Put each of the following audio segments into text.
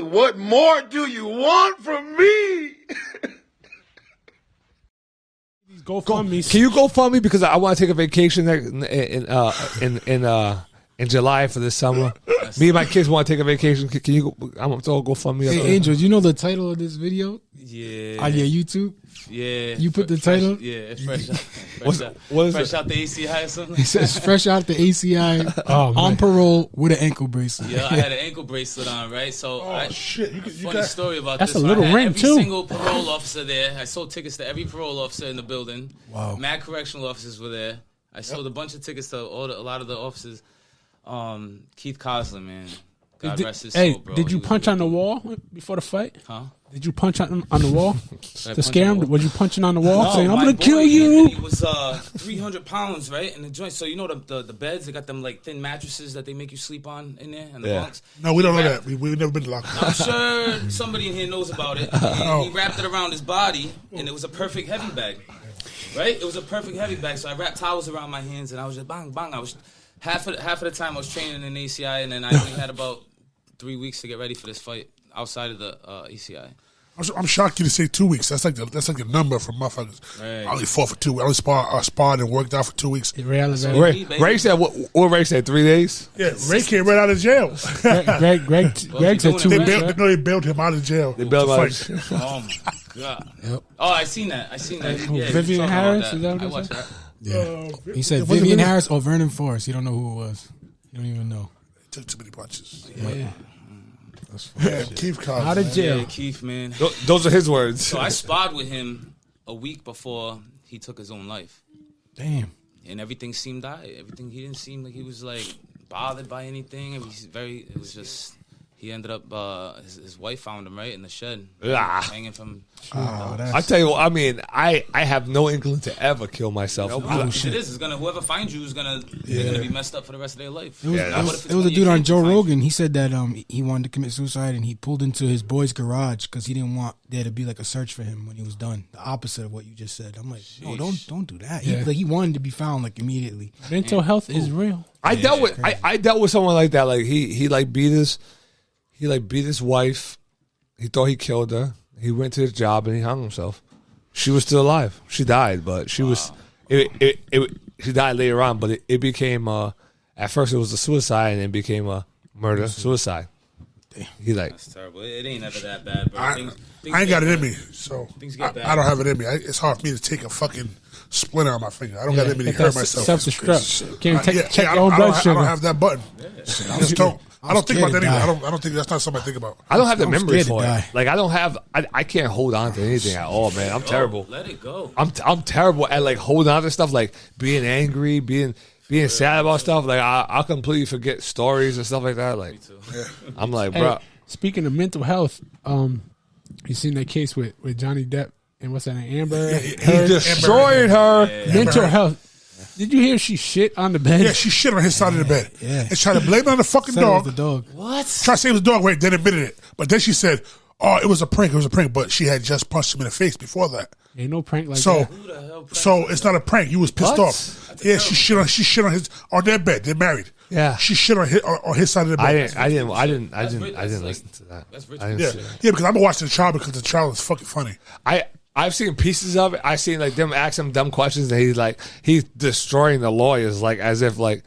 What more do you want from me? GoFundMe. Can you GoFundMe because I want to take a vacation in July for this summer. Me and my kids want to take a vacation. Can you go? I'm gonna GoFundMe. Hey, Angel, you know the title of this video? Yeah. On your YouTube? Yeah. You put the title? Yeah, fresh out the ACI or something? It says fresh out the ACI on parole with an ankle bracelet. Yeah, I had an ankle bracelet on, right? So, Shit! funny story about That's this. a little I had ring, every too. single parole officer there. I sold tickets to every parole officer in the building. Wow. Mad correctional officers were there. I sold a bunch of tickets to a lot of the officers. Keith Cosler, man. God rest his soul, bro. Did you punch on the wall before the fight? Huh? Did you punch on the wall to scare him? Was you punching on the wall No, saying, I'm my going to kill boy you? Anthony was 300 pounds, right, in the joint. So you know the beds, they got them like thin mattresses that they make you sleep on in there, and the bunks. No, we don't know that. We've never been to locker. I'm sure somebody in here knows about it. He wrapped it around his body, and it was a perfect heavy bag, right? It was a perfect heavy bag. So I wrapped towels around my hands, and I was just bang, bang. I was half of the time I was training in ACI, and then I only had about 3 weeks to get ready for this fight outside of the ECI. I'm shocked you to say 2 weeks. That's like the number for motherfuckers. Right. I only fought for 2 weeks. I only sparred and worked out for 2 weeks. Ray said what Ray said 3 days? Yeah, Ray came right out of jail. Greg said 2 weeks. They bailed him out of jail. They bailed him out of jail. Oh my god! Yep. Oh, I seen that. Yeah, Vivian Harris? Is that I what watched it that. Yeah. He said Vivian Harris or Vernon Forrest. You don't know who it was. You don't even know. Took too many punches. Yeah. Yeah, Keith Cosby. Out of jail. Yeah, Keith, man. Those are his words. So I sparred with him a week before he took his own life. Damn. And everything seemed alright. Everything, he didn't seem like he was like bothered by anything. It was just, he ended up, his wife found him right in the shed, hanging from. I tell you what, I mean, I have no inkling to ever kill myself. Whoever finds you is gonna be messed up for the rest of their life. It was a dude on Joe Rogan. He said that he wanted to commit suicide and he pulled into his boy's garage because he didn't want there to be like a search for him when he was done. The opposite of what you just said. I'm like, no, don't do that. Yeah. He wanted to be found like immediately. Mental health is real. I dealt with someone like that. Like he beat his wife. He thought he killed her. He went to his job and he hung himself. She was still alive. She died, but she was. She died later on, but it became. At first, it was a suicide, and it became a murder suicide. That's terrible. It ain't ever that bad, bro. I ain't got it in me, so things get bad. I don't have it in me. It's hard for me to take a fucking splinter on my finger. I don't got it in me to hurt myself. Self-destruct. Can't check I your own blood I sugar. don't have that button. I just don't. I don't think about that either. I don't think that's not something I think about. I don't have the I'm memory scared to for it. die. Like I don't have. I can't hold on to anything at all, man. I'm terrible. Let it go. I'm terrible at like holding on to stuff, like being angry, being sad about stuff. Like I'll completely forget stories and stuff like that. Like I'm like, bro. Speaking of mental health, you seen that case with Johnny Depp and what's that name, Amber? He destroyed her. Mental health. Did you hear she shit on the bed? Yeah, she shit on his side of the bed. Yeah. And tried to blame it on the fucking Said it was dog. the dog. What? Try to say it was the dog, right? Then admitted it. But then she said, oh, it was a prank. It was a prank. But she had just punched him in the face before that. Ain't no prank like that. So it's not a prank. You was pissed off. Yeah, she shit on their bed. They're married. Yeah, she shit on his side of the bed. I didn't listen to that. That's Yeah, because I've been watching the trial because the trial is fucking funny. I've seen pieces of it. I've seen like them ask him dumb questions, and he's destroying the lawyers, like as if like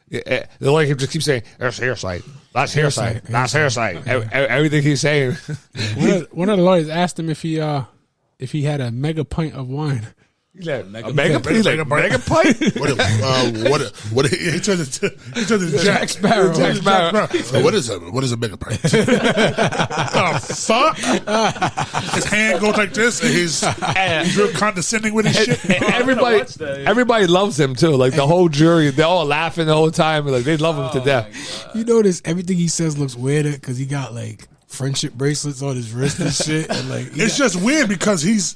the lawyer just keeps saying that's hearsay, that's hearsay, that's hearsay. Everything he's saying. One of the lawyers asked him if he had a mega pint of wine. A mega pint? What? He turned to Jack Sparrow. What is a mega pint? The fuck? His hand goes like this, and he's real condescending with his shit. Everybody loves him too. Like the whole jury, they're all laughing the whole time. Like they love him to death. You notice everything he says looks weirder because he got like friendship bracelets on his wrist and shit. And like it's just weird because he's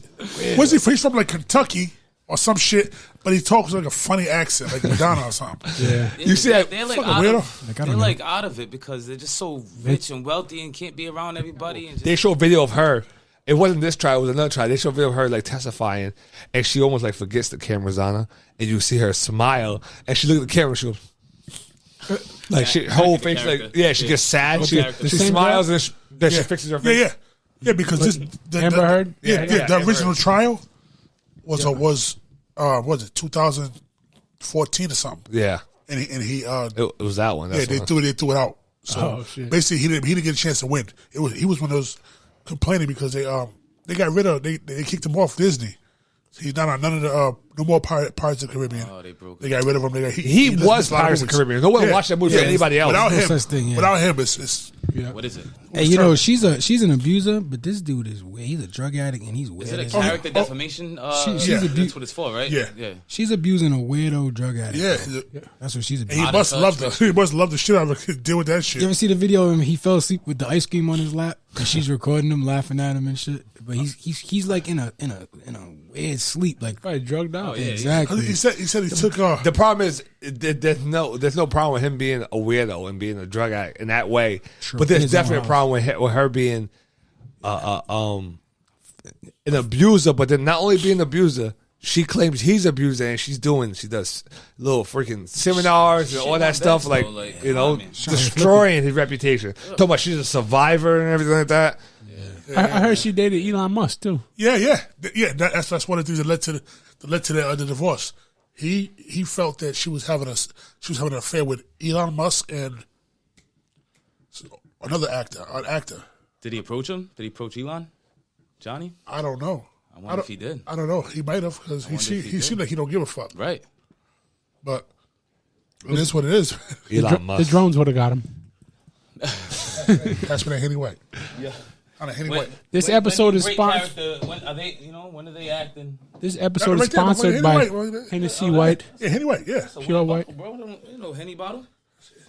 from like Kentucky or some shit, but he talks like a funny accent, like Madonna or something. Yeah, you see that? They're like out of it because they're just so rich and wealthy and can't be around everybody. And they show a video of her. It wasn't this trial; it was another trial. They show a video of her like testifying, and she almost like forgets the camera's on her, and you see her smile, and she looks at the camera, and she goes. Like she whole face, character. like she gets sad. She same smiles and then she fixes her face. Yeah, because Amber Heard? The original trial was 2014 or something. Yeah, and he it was that one. That's they threw it out. So basically, he didn't get a chance to win. He was one of those complaining because they got rid of they kicked him off Disney. He's not on none of the no more Pirates of the Caribbean. Oh, they broke. They got rid of him. He was Pirates of the Caribbean. No one watched that movie for anybody else. Without him, such thing, without him, it's What is it? Hey, you know she's an abuser, but this dude is weird. He's a drug addict and he's weird. Is it a character defamation? She's That's what it's for, right? Yeah. She's abusing a weirdo drug addict. Yeah, That's what she's and abusing. he must love the shit out of her. Deal with that shit. You ever see the video of him? He fell asleep with the ice cream on his lap, and she's recording him, laughing at him and shit. But he's like in a weird sleep, like Probably drugged out. exactly. He said he took The problem is there's no problem with him being a weirdo and being a drug addict in that way. True. But there's His definitely own a problem with her being an abuser. But then not only being an abuser, she claims he's abusing and she does little freaking seminars and all that stuff, though, destroying his reputation. Talking about she's a survivor and everything like that. I heard she dated Elon Musk too. Yeah. That's one of the things that led to the divorce. He felt that she was having an affair with Elon Musk and another actor. Did he approach him? Did he approach Elon? Johnny? I don't know. I wonder if he did. I don't know. He might have because he seemed like he don't give a fuck. Right. But it is what it is. Elon Musk. The drones would have got him. That's been a Henny White. Yeah. On a Henny White. This episode is sponsored. When are they? When are they acting? This episode Right is there, sponsored Henny by White. Hennessy White. Yeah, Henny White. Yeah. Pure white. Bro, you know Henny bottle.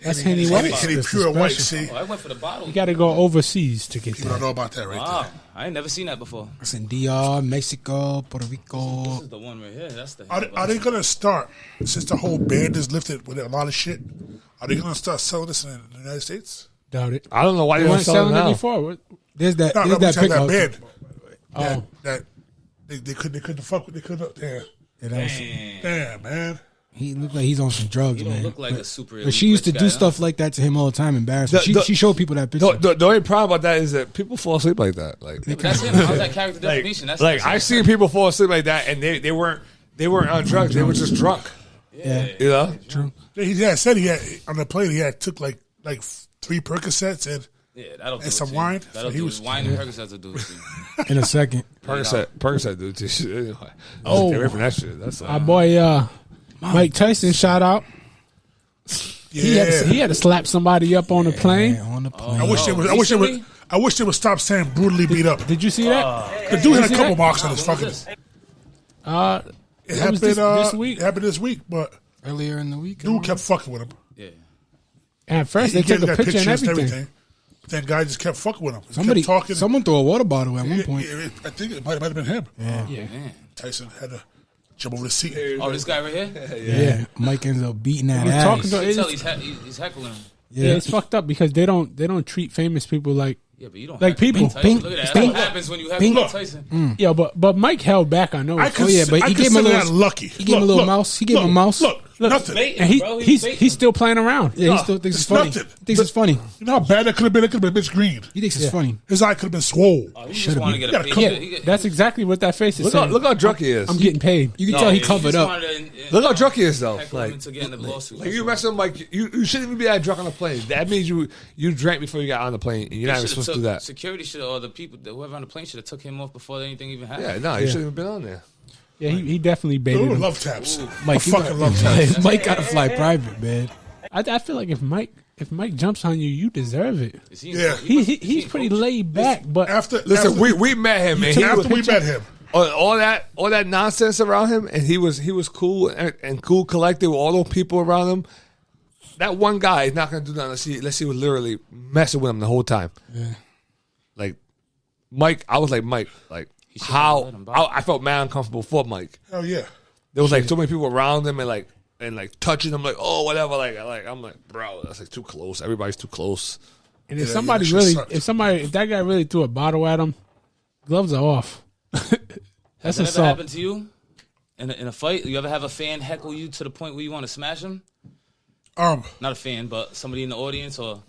That's Henny White. Henny That's pure white. special. See, Oh, I went for the bottle. You got to go overseas to get people don't that. know about that right Wow, there. I ain't never seen that before. It's in DR, Mexico, Puerto This Rico. is the one right here. That's the. Are they gonna start since the whole ban is lifted with a lot of shit? Are they gonna start selling this in the United States? Doubt it. I don't know why They they weren't weren't selling selling it now. before. What? There's that. No, There's that we had pickup. that ban. Oh. That they couldn't fuck with. They couldn't. Damn. Damn, man. He looked like he's on some drugs, You don't man. look like a super. But she used to rich do guy, stuff like that to him all the time, embarrassing. She showed people that picture. The only problem about that is that people fall asleep like that. Like, But that's him. How's that character definition? That's I've seen people fall asleep like that, and they weren't on drugs. They were just drunk. Yeah, You know, true. He had said he had on the plane. He had took like 3 Percocets and that'll do and some it to wine. you. That'll So he do was- it. Wine and Percocets will do it to you. In a second. Percocet do too. Shit. Anyway, Oh. get away from that shit. That's Our boy Mike Tyson, shout out. He had to slap somebody up on the plane. Yeah, on the plane. I wish they would. I wish they would stop saying brutally beat up. Did you see that? The dude had a see couple that? marks on his fucking. this? It It happened was this week. It happened this week, but Earlier in the week. dude kept fucking with him. Yeah. And at first, they took a got picture and pictures everything. Then guy just kept fucking with him. He Somebody, kept talking. someone threw a water bottle at one point. I think it might have been him. Yeah. Yeah. Man. Tyson had to jump over the seat. Oh, this guy right here? Yeah. Mike ends up beating that He's ass. talking to- You can tell he's heckling him. Yeah, it's fucked up because they don't treat famous people like. Yeah, but you don't Like heckle people. Tyson. Bing, Look at that. That's bing, what happens when you heckle bing. Mike Tyson. Yeah, but Mike held back on those. I could, yeah, but I he could gave him a consider little- that lucky. he gave him a little mouse. He gave him a mouse. Look, nothing. baiting, and bro. he's baiting. still playing around. Yeah, he still thinks it's funny. nothing. He thinks it's funny. You know how bad that could have been? It could have been bitch green. He thinks it's funny. His eye could have been swole. Oh, he just wanted to get You a gotta pay. Yeah, that's exactly what that face is saying. Look how drunk he is. I'm getting paid. You can tell he covered up. Look how drunk he is, though. Heckle him into getting the lawsuit. Like you mess him like you shouldn't even be that drunk on the plane. That means you drank before you got on the plane, and you're not even supposed to do that. Security should, or the people, whoever on the plane should have took him off before anything even happened. Yeah, no, you shouldn't have been on there. Yeah, he definitely baited Ooh, him. love taps. Mike, I fucking love taps. Mike got to fly private, man. I feel like if Mike jumps on you, you deserve it. Is he? Yeah. He's pretty laid back, but Listen, we met him, man. after we met him. All that nonsense around him, and he was cool and cool, collected with all those people around him. That one guy is not going to do nothing unless he was literally messing with him the whole time. Yeah. Like Mike, I was like Mike, like shouldn't how have let him bother. I felt mad uncomfortable for Mike. Hell yeah. There was like so many people around him and like touching him, like oh whatever, like I'm like bro, that's like too close. Everybody's too close. and if Yeah, somebody that shit really, sucks. if that guy really threw a bottle at him, gloves are off. Has That's that ever assault. happened to you in a fight? You ever have a fan heckle you to the point where you want to smash him? Not a fan, but somebody in the audience or.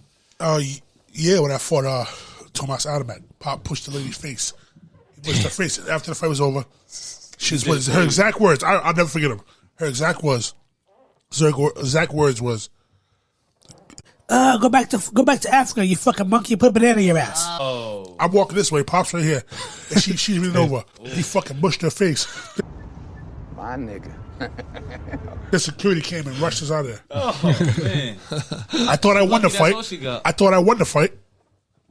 Yeah, when I fought Tomas Adamek, Pop pushed the lady's face. He pushed her face after the fight was over. Her exact words. I'll never forget them. Her exact words was, go back to Africa, you fucking monkey. Put a banana in your ass. Oh. I'm walking this way. Pop's right here, and she's leaning over. He fucking mushed her face. My nigga. The security came and rushed us out of there. Oh man! I thought I won the fight.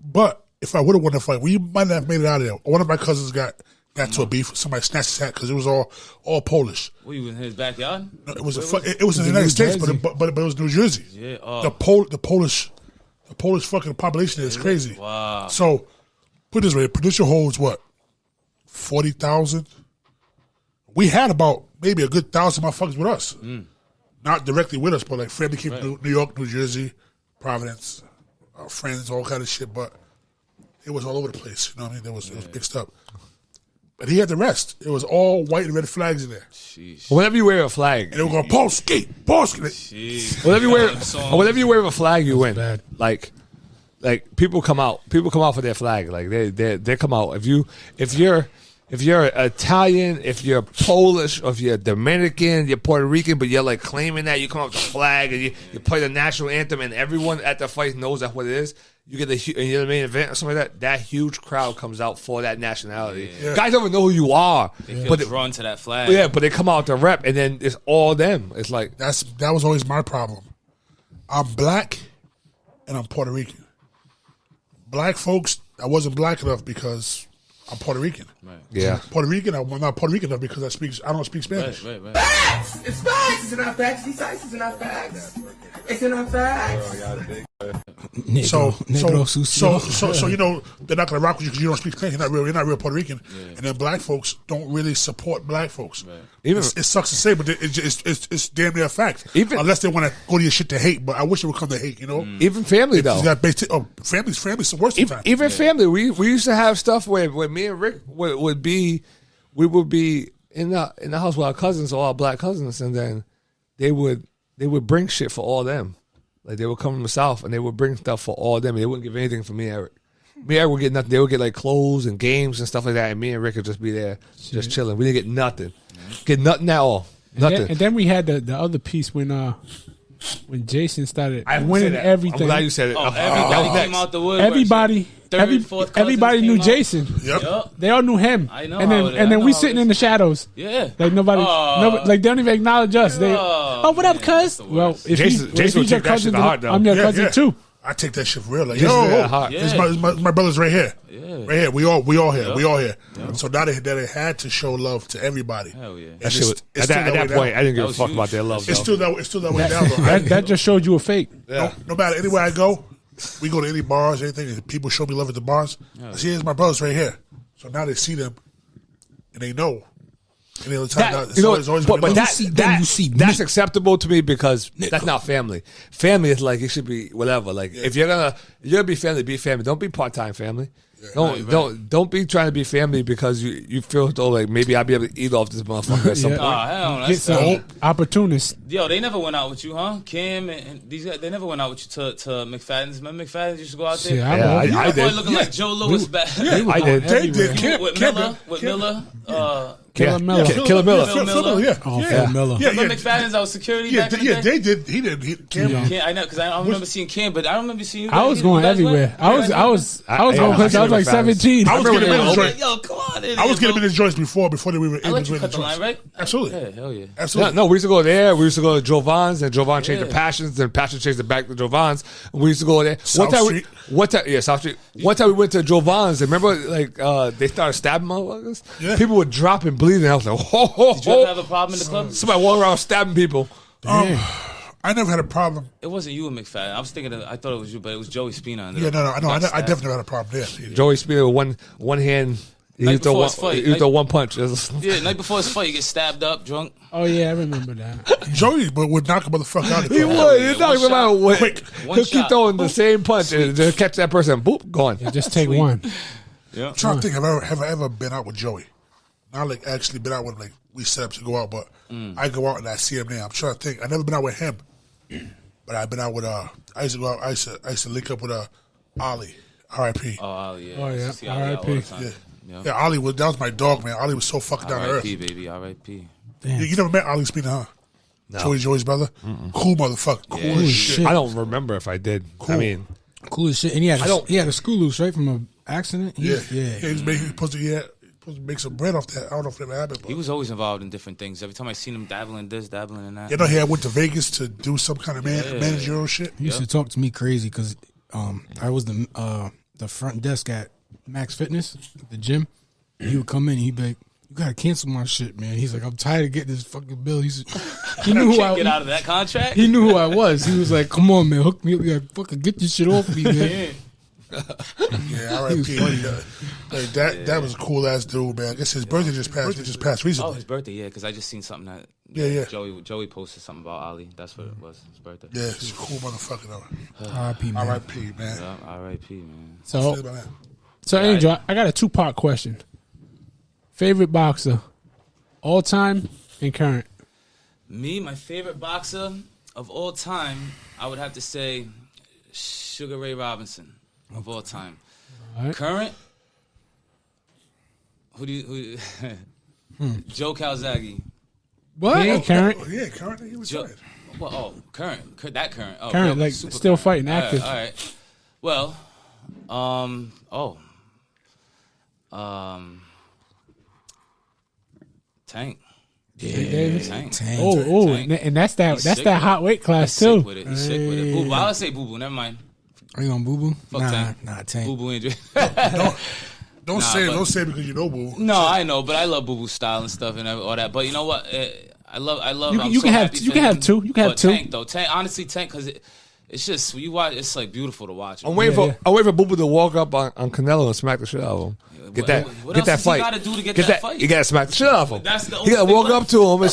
But if I would have won the fight, we might not have made it out of there. One of my cousins got to a beef. Somebody snatched his hat because it was all Polish. Were you in his backyard? No, it was in the United States, but it was New Jersey. Yeah. The Polish fucking population is crazy. Wow. So put it this way, producer holds what 40,000. We had about maybe a good 1,000 motherfuckers with us, not directly with us, but like family came from New York, New Jersey, Providence, our friends, all kind of shit. But it was all over the place. You know what I mean? It was mixed up. But he had the rest. It was all white and red flags in there. Sheesh. Whenever you wear a flag, and they were going Polski. Whenever you wear a flag, you win. Like people come out for their flag. Like they come out. If you're Italian, if you're Polish, or if you're Dominican, you're Puerto Rican, but you're like claiming that you come out with the flag and you play the national anthem, and everyone at the fight knows that's what it is. You get the main event or something like that. That huge crowd comes out for that nationality. Yeah. Guys don't even know who you are, they feel drawn to that flag. Yeah, but they come out to rep, and then it's all them. It's like that was always my problem. I'm black, and I'm Puerto Rican. Black folks, I wasn't black enough because I'm Puerto Rican. Right. Yeah. Puerto Rican, I'm not Puerto Rican enough because I don't speak Spanish. Right. Facts! It's facts! It's in our facts. These facts is in our facts. It's in our facts. So you know they're not gonna rock with you because you don't speak Spanish. You're not real Puerto Rican, and then black folks don't really support black folks. Right. It sucks to say, but it's damn near a fact. Unless they want to go to your shit to hate, but I wish it would come to hate. You know, even family though. Family's the worst. Even family. We used to have stuff where me and Rick we would be in the house with our cousins, all our black cousins, and then they would bring shit for all them. Like they would come from the South and they would bring stuff for all them. And they wouldn't give anything for me and Eric. Me and Eric would get nothing. They would get like clothes and games and stuff like that. And me and Rick would just be there, just chilling. We didn't get nothing. Get nothing at all. Nothing. And then we had the other piece when Jason started winning everything. I'm glad you said it. Everybody came out the wood. Everybody knew Jason. Yep. They all knew him. I know. And then we sitting in the shadows. Yeah. Like nobody, like they don't even acknowledge us. They, what up, cuz? Well, if Jason would take that shit to heart, though. I'm your cousin too. I take that shit for real. Like, Jason's my brother's right here. Yeah. Right here. We all here. Yeah. We all here. Yeah. So now they had to show love to everybody. Hell yeah. That shit at that point, I didn't give a fuck about their love. It's still that way now. Though. That just showed you a fake. Yeah. No matter anywhere I go, we go to any bars, anything, and people show me love at the bars. I see, here's my brothers right here. So now they see them, and they know. And the other time, that's acceptable to me because that's not family. Family is like it should be whatever. Like if you're gonna be family, be family. Don't be part-time family. Yeah. Don't be trying to be family because you feel though like maybe I'll be able to eat off this motherfucker at some point. Hell no, get some opportunists. Yo, they never went out with you, huh? Kim and these guys, they never went out with you to McFadden's. Remember McFadden's used to go out there? I did. Looking like Joe Lewis back. I did. They did. With Miller. Killer Miller. Phil Miller. Phil Miller. Yeah, remember McFadden's? I was security back in the day? They did. He did. Cam. I know, because I don't remember seeing Cam, but I don't remember seeing you. I was going everywhere. I was going because I was like 17. I was getting him in his joint. Yo, come on. I was getting him in his joints before they were I let you cut the line, right? Absolutely. Yeah, hell yeah. Absolutely. No, we used to go there. We used to go to Jovan's, and Jovan changed to Passions, then Passions changed it back to Jovan's. We used to go there. South Street. South Street. One time we went to Jovan's, and remember, like, they started stabbing motherfuckers? Yeah. People were dropping, bleeding. I was like, Did you ever have a problem in the club? Somebody walking around stabbing people. I never had a problem. It wasn't you and McFadden. I was thinking, I thought it was you, but it was Joey Spina. Yeah, no. I definitely had a problem there. Joey Spina with one hand. He throw one punch. Yeah, night before his fight, he gets stabbed up, drunk. Oh yeah, I remember that. Joey would knock a motherfucker out. He would. He'd knock him out quick. He'll keep throwing the same punch and just catch that person. Boop, gone. Yeah, just take one. Yeah. I'm trying to think. Have I ever been out with Joey? Not like actually been out with like we set up to go out, but I go out and I see him there. I'm trying to think. I never been out with him. But I've been out with I used to go out. I used to link up with Ali, R.I.P. Oh, Ali, yeah. Oh, yeah. See Ali out all the time. Yeah, Ali that was my dog, man. Ali was so fucking down to earth. R.I.P. baby, R.I.P. You never met Ali Spina, huh? No. Joey's brother. Cool motherfucker. Cool as shit. I don't remember if I did. Cool. I mean, Cool as shit. And he had a screw loose, right, from an accident? Yeah. He was supposed to make some bread off that. I don't know if that happened. But. He was always involved in different things. Every time I seen him dabbling this, dabbling in that. You know, he went to Vegas to do some kind of managerial shit. He used to talk to me crazy because I was the front desk at Max Fitness, the gym. He would come in and he'd be like, "You gotta cancel my shit, man." He's like, "I'm tired of getting this fucking bill." He knew who I get out of that contract. He knew who I was. He was like, "Come on, man, hook me up. You gotta fucking get this shit off me, man." Yeah, R.I.P. That was a cool ass dude, man. I guess his birthday just passed. It just passed recently. Oh, his birthday, yeah. Because I just seen something that Joey posted something about Ali. That's what it was. His birthday. Yeah, he's a cool motherfucker though. R.I.P. man. R.I.P. man. Yeah, R.I.P. man. So Angel, I got a 2-part question. Favorite boxer, all time and current. Me, my favorite boxer of all time, I would have to say Sugar Ray Robinson of all time. All right. Current, who Joe Calzaghe. What? Yeah, current. Yeah, current. He was current. Well, current. That current. Oh, current, like super still current. fighting, active. All right. Well, Tank. Yeah, Tank. Oh, and that's that hot weight class too. Sick with it. He's sick with it. Boo Boo. I would say Boo Boo. Never mind. Are you on Boo Boo? Fuck Tank. Nah, Tank. Boo Boo injury. Don't say it because you know Boo. No, I know, but I love Boo Boo's style and stuff and all that. But you know what? I love. You can have two. You can have two. Tank though. Honestly, Tank because it's just when you watch. It's like beautiful to watch. I'm waiting for Boo Boo to walk up on Canelo and smack the shit out of him. Get that fight. What else does he got to do to get that fight? You gotta smack the shit out of him. That's the he gotta walk only up to him and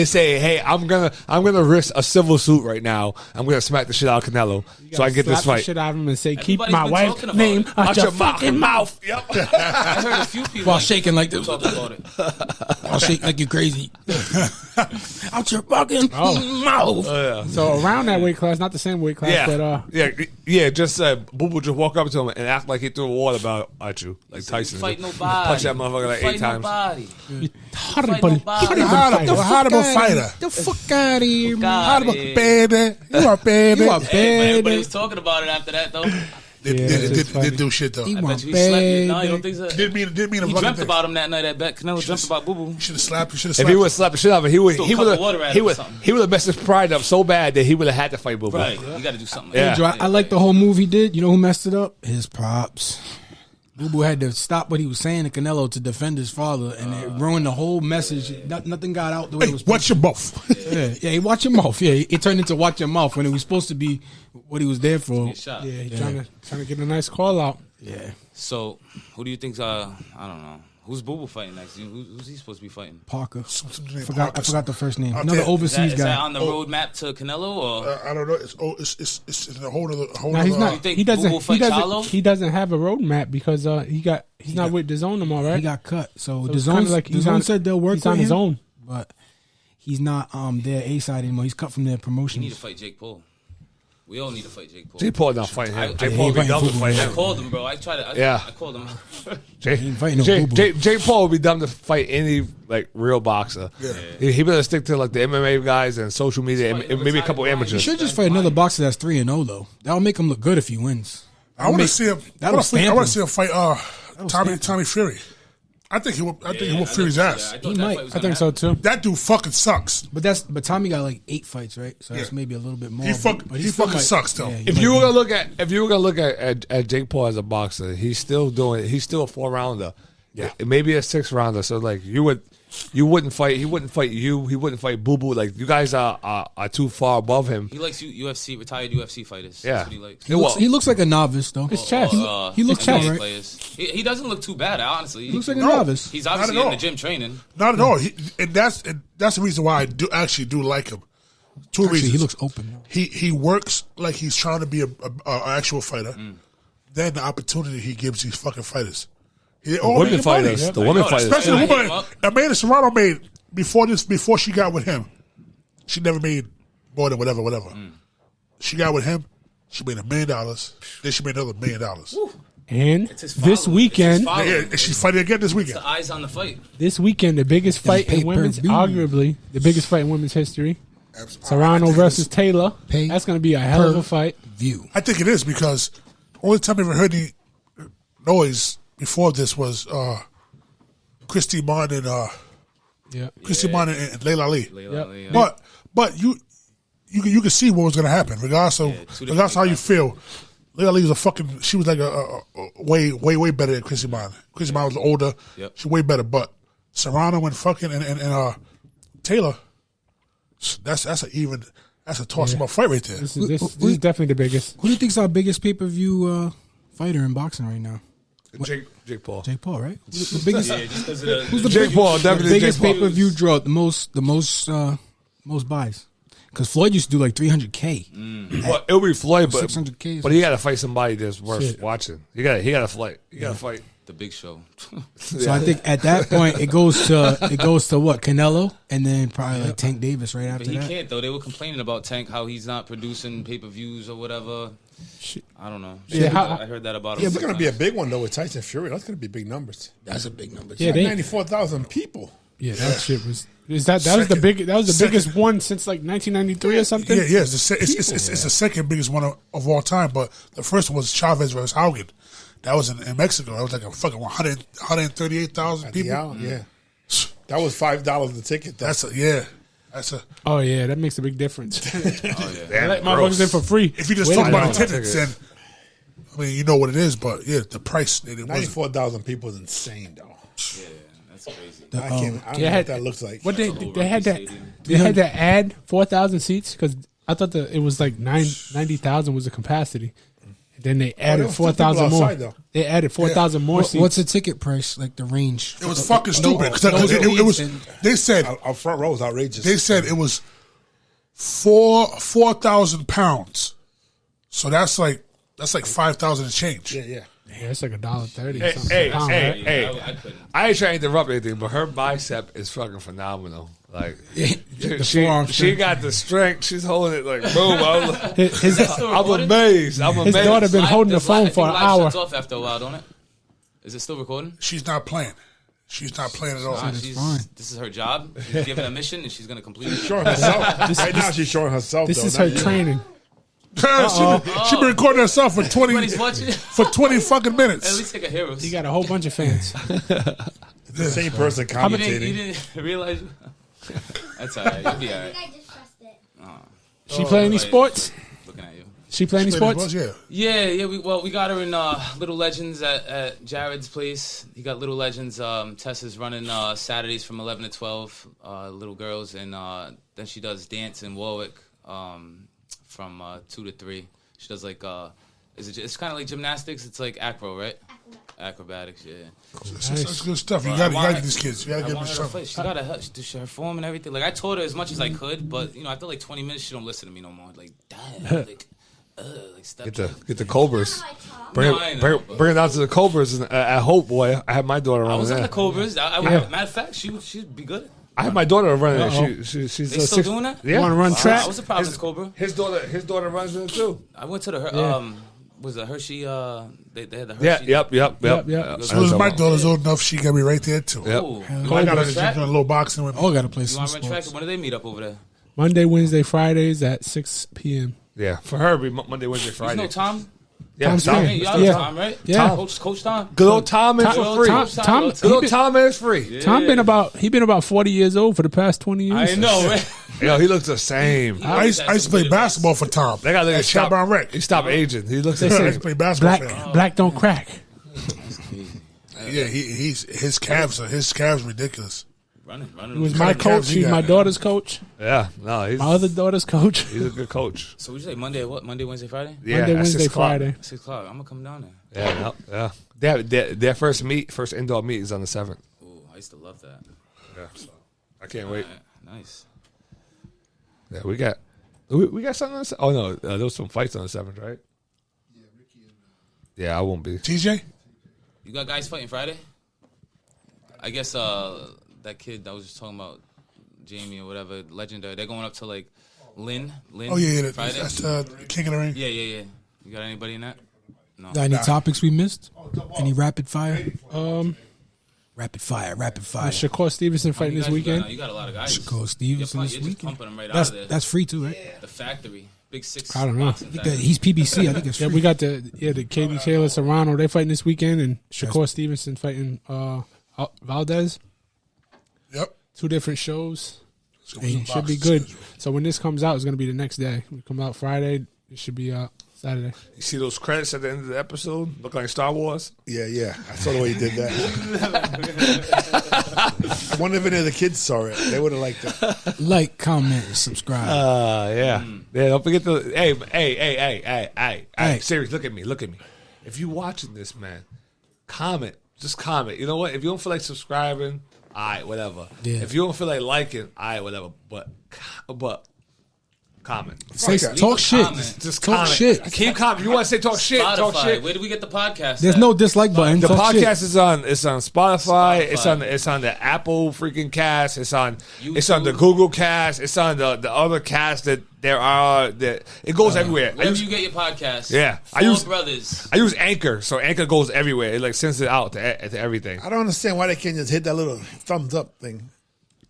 say, "Hey, I'm gonna risk a civil suit right now. I'm gonna smack the shit out of Canelo so I can get this fight." The shit out of him and say, "Keep Everybody's my been wife's talking name about out your fucking mouth." Yep. I heard a few people While shaking like this. talk about it. I'll shake like you're crazy. Out your fucking mouth. So around that weight class, not the same weight class, but Just Boo Boo just walk up to him and act like he threw a water bottle at you, like Tyson. Fight nobody. Punch that motherfucker like 8 times. Nobody. horrible fighter. The fuck out of here, man. Horrible baby. You are baby. You are Hey, but baby. everybody was talking about it after that, though. Didn't do shit though. You I my bet you he slept. baby. No, you don't think so? Didn't mean He a fucking dreamt thing. about him that night. I bet Canelo dreamt about Boo Boo. You should have slapped. You should have If slapped. he would have slapped the shit out of it, he would Still cut the water at him or something. he would have messed his pride up so bad that he would have had to fight Boo Boo. Right, you got to do something. Yeah. Andrew, I like the whole move he did. You know who messed it up? His pops. Boo Boo had to stop what he was saying to Canelo to defend his father, and it ruined the whole message. Nothing got out the way it was supposed Watch your mouth. Yeah, watch your mouth. Yeah, it turned into watch your mouth when it was supposed to be what he was there for. Shot. Yeah, he's trying to get a nice call out. Yeah, So, who do you think's? I don't know. Who's Boo Boo fighting next? Who's he supposed to be fighting? Parker. I I forgot the first name. I'll Another tell you. overseas Is that guy. on the roadmap to Canelo or? I don't know. It's in a whole other. No, he's not. You think He Boo Boo doesn't. fight Charlo? He doesn't have a roadmap because he's not with DAZN no more, right? He got cut. So it's kinda like he's DAZN on- said they'll work he's with on his him, own. but he's not their A side anymore. He's cut from their You need promotions. to fight Jake Paul. We all need to fight Jake Paul. Jake Paul not fighting him. Jake he Paul would be fighting dumb to Boo Boo. fight I him. called him, bro. I tried to. Yeah. I called him. ain't fighting no Boo Boo. Jake Paul would be dumb to fight any like real boxer. Yeah. He better stick to like the MMA guys and social media and maybe a couple He amateurs. should just fight another boxer that's 3-0 though. That'll make him look good if he wins. I want to see him. I that'll want stamp to him. see him fight Tommy Fury. I think he will. I think he will Fury's ass. He might. I think so too. That dude fucking sucks. But Tommy got like 8 fights, right? So that's maybe a little bit more. He but fucking still might- sucks though. he If might you were be. gonna look at Jake Paul as a boxer, he's still a 4-rounder. Yeah, maybe a 6-rounder. So like he wouldn't fight you. He wouldn't fight Boo Boo. Like you guys are too far above him. He likes retired UFC fighters. Yeah. That's what he likes. He looks like a novice though. It's chess. He looks NBA tough, right? players. He doesn't look too bad, honestly. He looks like a No. novice. He's obviously Not at in the all. gym training. Not at all. And that's the reason why I do like him. Two Actually, reasons. he looks open now. He works like he's trying to be a actual fighter. Then the opportunity he gives these fucking fighters. Women fighters, the women fighters. Especially I the hit woman him up. Amanda Serrano made before she got with him. She never made more than whatever. she got with him, she made $1 million. Then she made another $1 million. And It's his this following. weekend, It's his following. Yeah, and she's fighting again this weekend. The eyes on the fight. this weekend, the biggest fight in women's, pay-per-view. arguably the biggest fight in women's history. I Serrano think versus it's- Taylor. Pay That's going to be a hell of a per fight. view. I think it is because the only time I ever heard any noise before this was Christy Martin and Yeah. Christy Martin and Layla Ali. Layla Ali, yeah. But you can see what was going to happen regardless of regardless how you feel. Layla Ali was a fucking. She was like a way better than Christy Martin. Christy Martin was older. Yep. She's way better. But Serrano and fucking and Taylor. That's a toss up fight right there. This is definitely the biggest. Who do you think's our biggest pay-per-view fighter in boxing right now? Jake Paul. Jake Paul, right? Who's the biggest? Yeah, just because of the. Who's the Jake Paul, definitely the biggest Jake Paul. pay-per-view draw? The most buys. Because Floyd used to do like 300K. Well, it'll be Floyd, but 600K. he got to fight somebody that's worth Shit. watching. He got to fight. You got to fight. The big show. So I think at that point it goes to what, Canelo, and then probably like Tank Davis right But after he that. can't though. They were complaining about Tank how he's not producing pay-per-views or whatever. I don't know. Yeah, I heard that about him. Yeah, it's going to be a big one though with Tyson Fury. That's going to be big numbers. That's a big number. Yeah, Like they, 94,000 people. yeah, that shit was. Is that was the big? That was the biggest one since like 1993 or something. Yeah, it's the second biggest one of all time. But the first one was Chavez versus Haugen. That was in Mexico. That was like a fucking 138,000 people. Yeah. That was $5 the ticket. That's a. Oh yeah, that makes a big difference. Oh yeah. Damn, Let motherfuckers in for free. If you just Wait talk a about minute. attendance, then I mean you know what it is. But yeah, the price it wasn't. 94,000 people is insane though. Yeah, that's crazy. I don't know Yeah, what that looks like. What they had that Stadium. they had to add 4,000 seats because I thought that it was like 90,000 was the capacity. And then they added there was still 4,000 people more. outside, though. They added 4,000 more seats. What's the ticket price? Like the range? It was fucking stupid because it was. They said Our front row is outrageous. they said it was 4,000 pounds. So that's like 5,000 and change. Yeah. Yeah, it's like $1.30. Hey, something hey, a pound, hey, right? hey! I couldn't. I ain't trying to interrupt anything, but her bicep is fucking phenomenal. Like The she forearm strength. got the strength. She's holding it like boom. His I'm amazed. I'm his amazed. daughter been holding the Does phone live- for I an think live hour. shuts off after a while, don't it? Is it still recording? She's not playing. She's not playing at all. Nah, fine. this is her job. She's given a mission and she's gonna complete it. showing herself. Right now she's showing herself. This though, is not her you. training. she been recording herself for 20 Everybody's watching. for 20 fucking At minutes. least take a heroes. He got a whole bunch of fans. The same person You commentating. didn't realize. That's all right. You'll be all right. I just trust it. She play any sports? Looking at you. She play any sports? Yeah. Yeah. We got her in Little Legends at Jared's place. He got Little Legends. Tessa's running Saturdays from 11 to 12. Little girls, and then she does dance in Warwick from 2 to 3. She does like it's kind of like gymnastics. It's like acro, right? Acrobatics, yeah. That's good stuff. You gotta get these kids. You gotta I give them want her to something. play. She got her form and everything. Like I taught her as much as I could, but after like 20 minutes, she don't listen to me no more. Like, damn, like step. Get the Cobras. How I talk. Bring No, I it, know, bring it out to the Cobras at Hope, boy. I had my daughter I running was at there. the Cobras. Matter of fact, she'd be good. I had my daughter running Uh-oh. there. She's They still doing that? Yeah. Want to run track? I was a Providence Cobra. His daughter runs there too. I went to the was it Hershey? They had the Hershey. Yeah. Yep. Yep. As soon as my daughter's old enough, she got me right there too. Yep. Ooh. I got her Track? she's doing a little boxing with me. All got to play You some want to run track? sports. When do they meet up over there? Monday, Wednesday, Fridays at 6 p.m. Yeah. For her, it'd be Monday, Wednesday, You Friday. know Tom? Yeah. Tom Tom. Smith. Hey, y'all Yeah. know Tom, right? Yeah. Coach Tom. Good old Tom is Tom- for free. Tom- Good old Tom is free. Tom been about 40 years old for the past 20 years. I know, right? Yo, he looks the same. I used to play basketball for Tom. That guy At looks stop. Skybound Rec. He stopped aging. He looks They the I say used to play basketball for him. black don't crack. Yeah, his calves are ridiculous. Running. He was my Kinda coach. calves he He's got, my man. daughter's coach. Yeah. No, he's My other daughter's coach. he's a good coach. So we say Monday, what? Monday, Wednesday, Friday? Yeah. Monday, at 6 Wednesday, o'clock. Friday. 6 o'clock. I'm going to come down there. Yeah. No, yeah. Their first indoor meet is on the 7th. Ooh, I used to love that. Yeah. So I can't wait. Nice. Yeah, we got something on the 7th. Oh no, there was some fights on the 7th, right? Yeah, Ricky and yeah, I won't be. TJ? You got guys fighting Friday? I guess that kid that was just talking about Jamie or whatever, legendary. They're going up to like Lynn. Oh yeah, Friday. that's King of the Ring. Yeah. You got anybody in that? No. Got any topics we missed? Any rapid fire? Rapid fire. Shakur Stevenson fighting this weekend. You got a lot of guys. Shakur Stevenson this You're just weekend. pumping them right out of there. That's free too, right? The Factory. Big 6. I don't know. boxing factory. He's PBC. I think it's free. Yeah, we got the Katie Taylor Serrano. They fighting this weekend, and Shakur Stevenson fighting Valdez. Yep. 2 different shows. It should be good. So when this comes out, it's going to be the next day. It come out Friday. It should be out Saturday. You see those credits at the end of the episode? Look like Star Wars. Yeah. I saw the way you did that. I wonder if any of the kids saw it. They would have liked it. Like, comment, and subscribe. Yeah. Don't forget to. Hey. Serious, look at me. If you watching this, man, comment. Just comment. You know what? If you don't feel like subscribing, all right, whatever. Yeah. If you don't feel like liking, all right, whatever. But comment. Talk shit. Just Talk comment. shit. Keep comment. You want to say talk shit? Spotify. Talk shit. Where do we get the podcast? There's at? no dislike button. The Talk podcast shit. is on. It's on Spotify. Spotify. It's on the Apple freaking cast. It's on YouTube. the Google cast. It's on the other cast that there are. That it goes everywhere. Wherever you get your podcast. Yeah. Four Brothers. I use Anchor, so Anchor goes everywhere. It like sends it out to everything. I don't understand why they can't just hit that little thumbs up thing.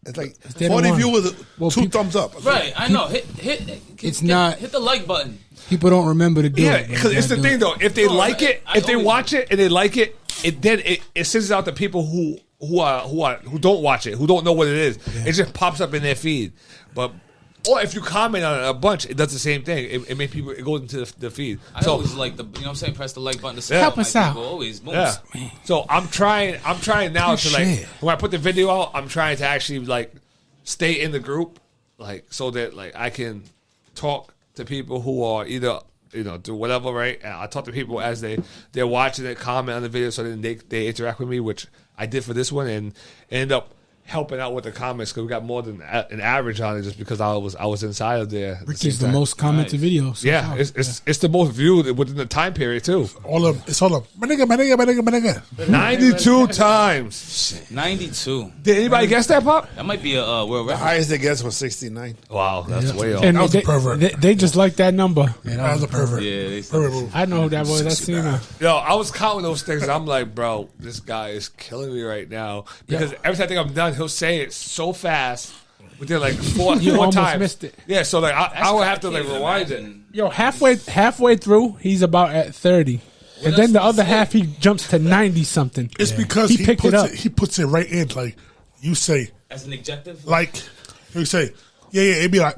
It's like They don't 40 want- viewers, Well, 2 people- thumbs up. Right, I know. Hit the like button. People don't remember to do Yeah, it. but because you it's the gotta do thing it. though. If they No, like it, I if they always- watch it and they like it, then it sends it out to people who don't watch it, who don't know what it is. It just pops up in their feed. Or if you comment on it a bunch, it does the same thing. It makes people. It goes into the feed. I always like the, you know what I'm saying? Press the like button to Help support us my out. people. Always. Boom. Yeah. So I'm trying now to like Shit. when I put the video out, I'm trying to actually like stay in the group, like so that like I can talk to people who are either do whatever, right? And I talk to people as they're watching it, comment on the video, so then they interact with me, which I did for this one, and end up helping out with the comments because we got more than an average on it just because I was inside of there. Ricky's the most commented video. So Yeah, far. it's the most viewed within the time period too. It's all of my nigga. 92 times. 92. Did anybody guess that, Pop? That might be a world The record. highest they guess was 69. Wow, that's way off. And That was a pervert. They just like that number. That was a pervert. Yeah, they Pervert move. I know who that was. I seen her. Yo, I was counting those things. And I'm like, bro, this guy is killing me right now because every time I think I'm done, he'll say it so fast within like four almost times. missed it. Yeah, so like I would have to like rewind it. Yo, halfway through, he's about at 30. And then the other half, he jumps to 90 something. It's because He he picked it puts up. He puts it right in. Like you say, As an adjective? like you say, yeah. It'd be like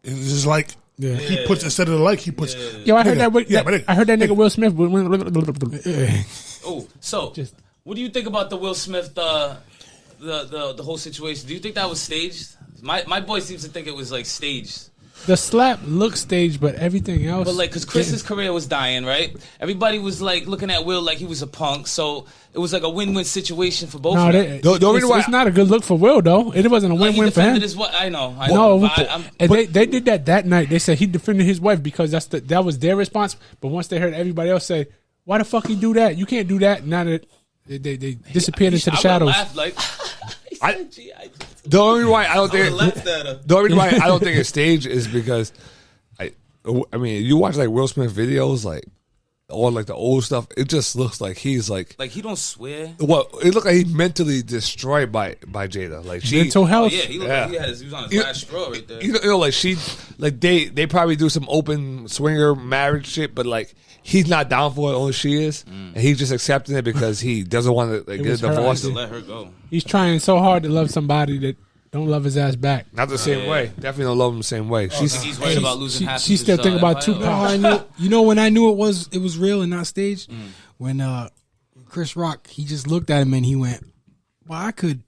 it's just like he puts instead of the like he puts. Yo, I heard nigga. that. Yeah, my nigga. I heard that nigga Will Smith. Oh, so what do you think about the Will Smith, the whole situation? Do you think that was staged? My boy seems to think it was like staged. The slap looked staged, but everything else. But like, cause Chris's career was dying, right? Everybody was like looking at Will like he was a punk, so it was like a win-win situation for both No, of them. it's not a good look for Will though. It wasn't a Like, he win-win for him. defended his wife. I know. No, But and they did that night. They said he defended his wife because that was their response. But once they heard everybody else say, "Why the fuck he do that? You can't do that." Now that they disappeared into the shadows. I would've laughed like, The only reason why I don't think left at her. the only reason why I don't think it's staged is because I mean you watch like Will Smith videos like or like the old stuff, it just looks like he's like he don't swear. well, it looked like he's mentally destroyed by Jada. Like she Mental Oh health. yeah, he looked like he was on his You- last straw right there. you know, like she, like they probably do some open swinger marriage shit, but like he's not down for it. Only she is, and he's just accepting it because he doesn't want to like, get a was her divorce. To let her go. He's trying so hard to love somebody that don't love his ass back. Not the same way. Definitely don't love him the same way. He's worried about losing half. She of still his, think about empire. Tupac. You know when I knew it was real and not staged? When Chris Rock, he just looked at him and he went, well, I could.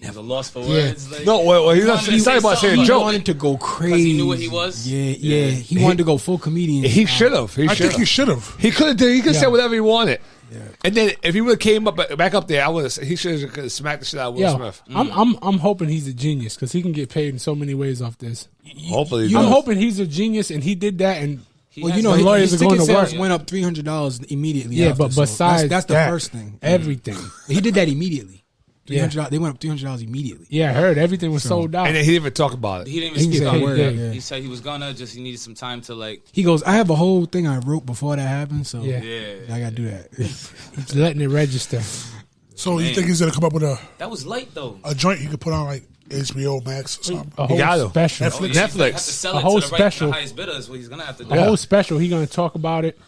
It was a loss for words. Like, No, well, he's not. wanted to He's say talking about saying a something. He joke. wanted to go crazy. he knew what he was? Yeah. He wanted to go full comedian. He should have. I think he should have. He could have. He could have said whatever he wanted. And then if he would have came back up there, I would have. He should have smacked the shit out of Will Yo, Smith. I'm hoping he's a genius because he can get paid in so many ways off this. Hopefully, I'm hoping he's a genius and he did that and Well, you know, the lawyers his are going ticket to work. sales went up $300 immediately. Yeah, after, but so besides that's the that, first thing. everything. He did that immediately. $300. They went up $300 immediately. Yeah, I heard everything was sold out. And then he didn't even talk about it. He didn't He even speak said on word, it. yeah. He said he was gonna, just he needed some time to like. He goes, I have a whole thing I wrote before that happened, so Yeah. Yeah. I gotta do that. He's letting it register. So you think he's gonna come up with That was light though. a joint you could put on like HBO Max or something? A He got whole to. special. Netflix. Oh, yeah, he's gonna have to Netflix. sell A it whole to the special. the highest bidder is what he's gonna have to do. A whole special. He gonna talk about it.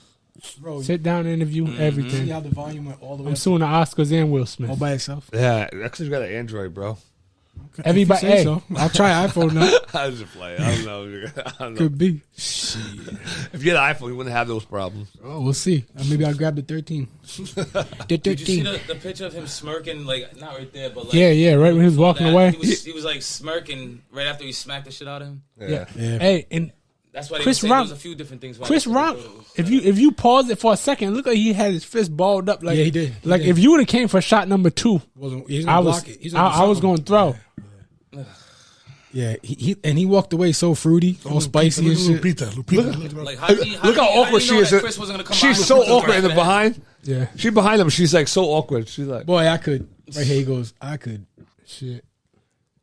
Bro, Sit down, interview, see everything. how the volume went all the way I'm up suing the Oscars and Will Smith. all by itself? Yeah, actually, you got an Android, bro. Everybody, Say hey, so. I'll try iPhone now. I was just playing. I don't know. I don't know. Could be. If you had an iPhone, you wouldn't have those problems. Oh, we'll see. Maybe I'll grab the 13. The Did you see 13. the picture of him smirking? Like not right there, but like yeah, right when he was walking that, away. He was like smirking right after he smacked the shit out of him. Yeah. Yeah. Hey, and That's why they Chris Chris Rock- There's a few different things. why Chris they Rock, thought it was- if you pause it for a second, look like he had his fist balled up. Like Yeah, he did. He Like did. if you would have came for shot number 2, He's I gonna was block it. He's gonna do I was something. going to throw. Yeah, he walked away so fruity, all spicy and shit. Lupita. Like how Look how awkward she is. Chris wasn't gonna come She's behind so him. awkward in the behind. Yeah, She behind him. She's like so awkward. She's like, Boy, I could. Right here he goes, I could. Shit.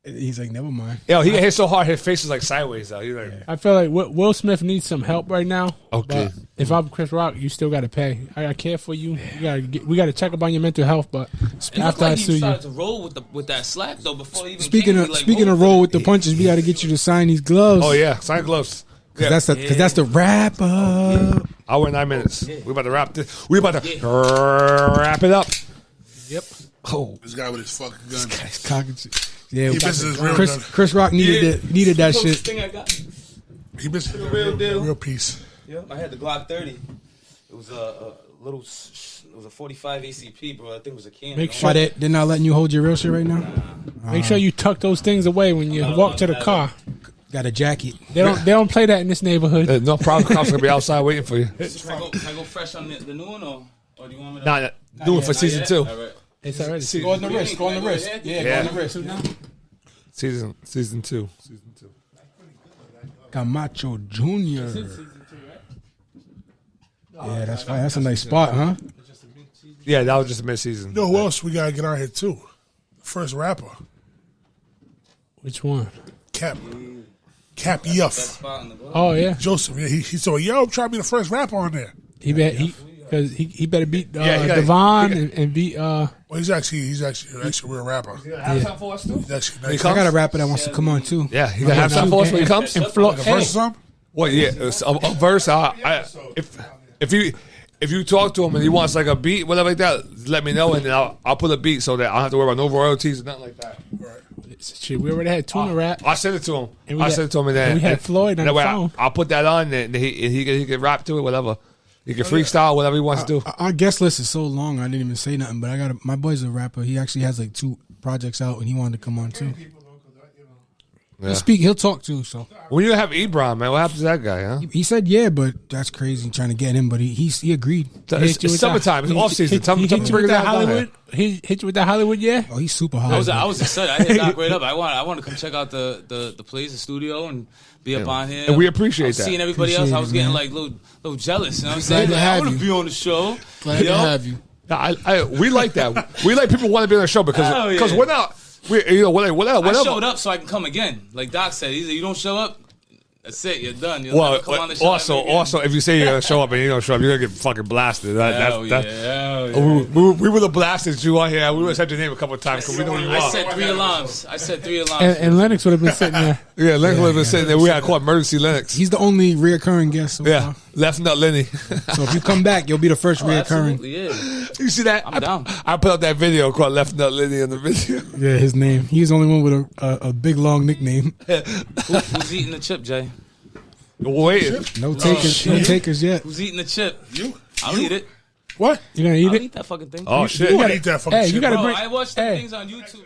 And he's like, never mind. yo, he hit so hard, his face is like sideways though. He's like, I feel like Will Smith needs some help right now. Okay. But if I'm Chris Rock, you still got to pay. I care for you. We got to check up on your mental health. But It looked after I like sue he you, started to roll with that slap though before he even Speaking came, of like, speaking of rolled roll with the punches, we got to get you to sign these gloves. oh yeah, sign gloves. Cause that's the wrap up. Hour and 9 minutes. We about to wrap this. We about to wrap it up. Yep. Oh, This guy with his fucking gun. It's cocking shit. Yeah, He misses his real gun. Chris Rock needed that Closest shit. thing I got. He missed the real deal. real piece. Yeah, I had the Glock 30. It was a little. It was a 45 ACP, bro. I think it was a can. Make sure- Why they're not letting you hold your real shit right now? make sure you tuck those things away when you walk to the car. Got a jacket. They don't play that in this neighborhood. no problem. Cops gonna be outside waiting for you. Can I go fresh on the new one or do you want me to? Nah, do it for season Not 2. yet? All right. It's already. Go on the wrist. Go on the Can I go wrist. ahead? Yeah, Yeah. go on the wrist. Season 2. Camacho Jr. Yeah, that's fine. That's a nice spot, huh? Yeah, that was just a mid-season. You know who else we gotta get on here too? First rapper, Which one? Cap That Yuff. spot in the glove. Oh yeah, Joseph. Yeah, he said, "Yo, I'm trying to be the first rapper on there." he better beat Yeah, he got- Devon he got- and beat. Well, he's actually a real rapper. Have time for us too? He's actually He nice. comes? I got a rapper that wants to come on too. Yeah, he got have time for us when he comes. And Flo, Like a verse or something? Well, yeah, it's a verse. If you talk to him and he wants like a beat, whatever like that, let me know and then I'll put a beat so that I don't have to worry about no royalties or nothing like that. shit, we already had Tuna Rap. I'll send it to him. And we I'll had- send it to him and then and we had Floyd on that the way phone. I'll put that on and he can rap to it, whatever. He can freestyle, whatever he wants to do. Our guest list is so long, I didn't even say nothing. But my boy's a rapper. He actually has like 2 projects out, and he wanted to come on too. Yeah. He'll talk too. So When you have Ebron, man, what happens to that guy, huh? he said yeah, but that's crazy trying to get him. But he agreed. It's summertime. It's off season. Tell He him hit to you bring with that that down Hollywood. He hit you with that Hollywood, yeah. Oh, he's super I hot. was excited. I hit Doc right up. I want to come check out the place, the studio, and be up on here. And we appreciate I was that. Seeing everybody else, I was Appreciate it, getting man. like little jealous. You know what I'm Glad saying? to Like, I have want you. to be on the show. Glad to have you. We like that. We like people want to be on the show Hell yeah. because we're not. Whatever. I showed up so I can come again. Like Doc said, he said, you don't show up, that's it. You're done. You'll Well, never come on the show ever again. also, if you say you're gonna show up and you don't show up, you're gonna get fucking blasted. Hell yeah, hell yeah. We would have blasted you on here. We would have said your name a couple of times because we know who you I are. said 3 alarms. I said 3 alarms. And Lennox would have been sitting there. Yeah, Lennox would have been sitting there. We had to call Emergency Lennox. He's the only reoccurring guest. So Yeah, left nut Lenny. So if you come back, you'll be the first Oh, reoccurring. absolutely, yeah. You see that? I'm down. I put up that video called Left Nut Lenny in the video. Yeah, his name. He's the only one with a big long nickname. Who's eating the chip, Jay? Wait, No takers. No takers yet. Who's eating the chip? You? I'll eat it. What? You gonna eat I'll it? eat that fucking thing. oh shit! You gotta eat that fucking Hey, you shit. gotta Bro, bring. I watched the Hey. things on YouTube.